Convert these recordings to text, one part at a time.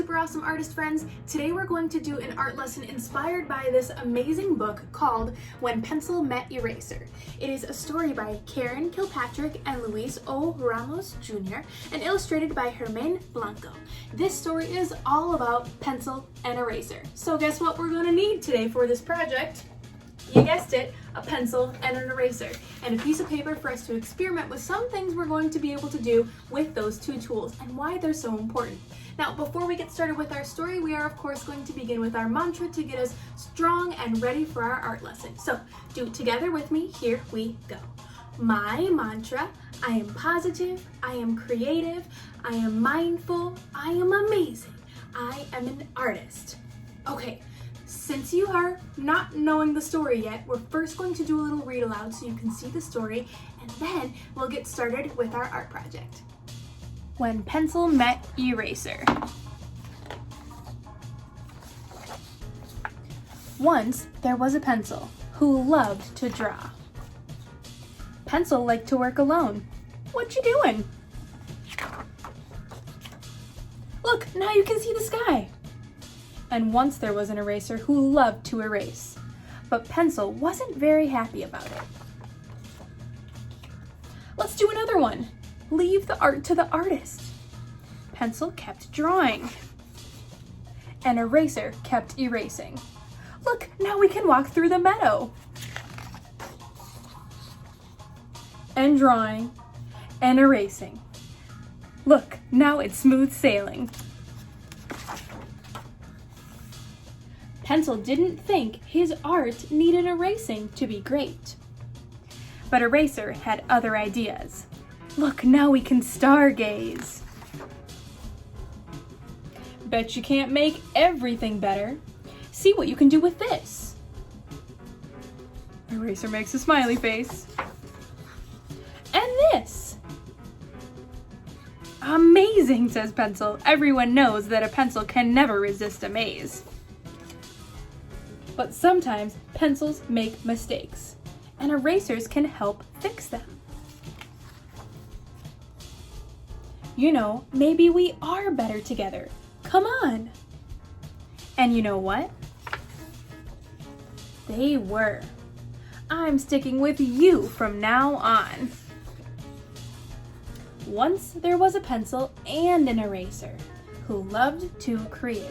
super awesome artist friends. Today we're going to do an art lesson inspired by this amazing book called When Pencil Met Eraser. It is a story by Karen Kilpatrick and Luis O. Ramos Jr. and illustrated by Blanco. This story is all about pencil and eraser. So guess what we're going to need today for this project? You guessed it, a pencil and an eraser, and a piece of paper for us to experiment with some things we're going to be able to do with those two tools and why they're so important. Now, before we get started with our story, we are of course going to begin with our mantra to get us strong and ready for our art lesson. So do it together with me. Here we go. My mantra: I am positive, I am creative, I am mindful, I am amazing, I am an artist. Okay. Since you are not knowing the story yet, we're first going to do a little read aloud so you can see the story, and then we'll get started with our art project. When Pencil Met Eraser. Once there was a pencil who loved to draw. Pencil liked to work alone. What you doing? Look, now you can see the sky. And once there was an eraser who loved to erase, but Pencil wasn't very happy about it. Let's do another one. Leave the art to the artist. Pencil kept drawing, and Eraser kept erasing. Look, now we can walk through the meadow. And drawing, and erasing. Look, now it's smooth sailing. Pencil didn't think his art needed erasing to be great. But Eraser had other ideas. Look, now we can stargaze. Bet you can't make everything better. See what you can do with this. Eraser makes a smiley face. And this. Amazing, says Pencil. Everyone knows that a pencil can never resist a maze. But sometimes pencils make mistakes, and erasers can help fix them. You know, maybe we are better together. Come on! And you know what? They were. I'm sticking with you from now on. Once there was a pencil and an eraser who loved to create.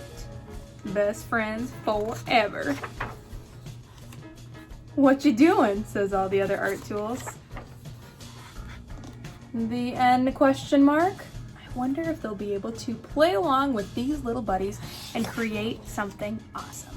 Best friends forever. What you doing? Says all the other art tools. The end question mark? I wonder if they'll be able to play along with these little buddies and create something awesome.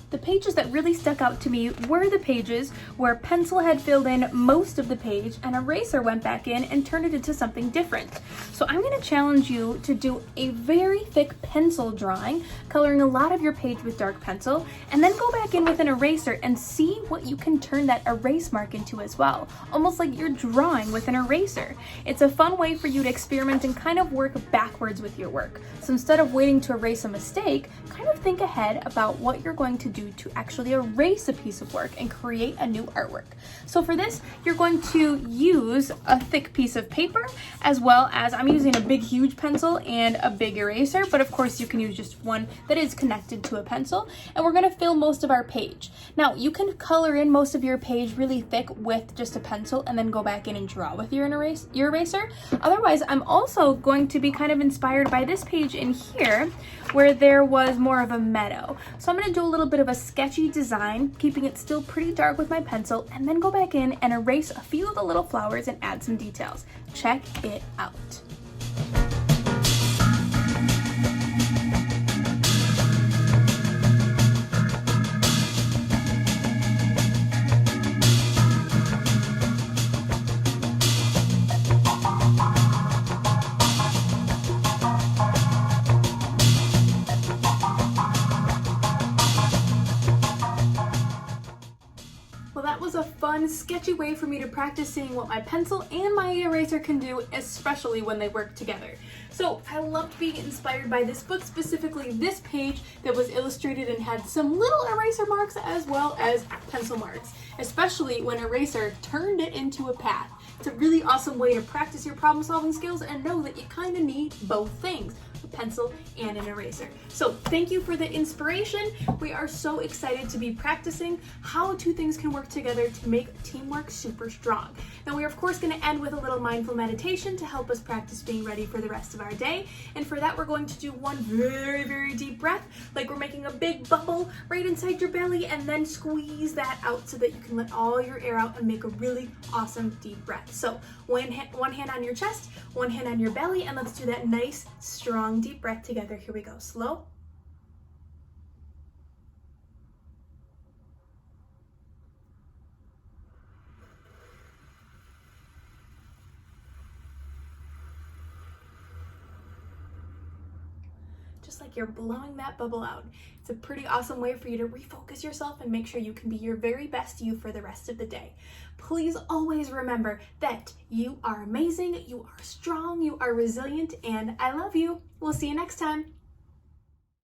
The pages that really stuck out to me were the pages where Pencil had filled in most of the page and Eraser went back in and turned it into something different. So I'm going to challenge you to do a very thick pencil drawing, coloring a lot of your page with dark pencil, and then go back in with an eraser and see what you can turn that erase mark into as well, almost like you're drawing with an eraser. It's a fun way for you to experiment and kind of work backwards with your work. So instead of waiting to erase a mistake, kind of think ahead about what you're going to do to actually erase a piece of work and create a new artwork. So for this, you're going to use a thick piece of paper, as well as I'm using a big huge pencil and a big eraser, but of course you can use just one that is connected to a pencil, and we're going to fill most of our page. Now you can color in most of your page really thick with just a pencil and then go back in and draw with your eraser. Otherwise, I'm also going to be kind of inspired by this page in here where there was more of a meadow. So I'm going to do a little bit of a sketchy design, keeping it still pretty dark with my pencil, and then go back in and erase a few of the little flowers and add some details. Check it out. Well, that was a fun, sketchy way for me to practice seeing what my pencil and my eraser can do, especially when they work together. So I loved being inspired by this book, specifically this page that was illustrated and had some little eraser marks as well as pencil marks, especially when Eraser turned it into a path. It's a really awesome way to practice your problem solving skills and know that you kind of need both things. a pencil, and an eraser. So thank you for the inspiration. We are so excited to be practicing how two things can work together to make teamwork super strong. Now we are of course going to end with a little mindful meditation to help us practice being ready for the rest of our day. And for that we're going to do one very, very deep breath, like we're making a big bubble right inside your belly, and then squeeze that out so that you can let all your air out and make a really awesome deep breath. So one hand on your chest, one hand on your belly, and let's do that nice, strong, deep breath together. Here we go. Slow. Just like you're blowing that bubble out. It's a pretty awesome way for you to refocus yourself and make sure you can be your very best you for the rest of the day. Please always remember that you are amazing, you are strong, you are resilient, and I love you. We'll see you next time.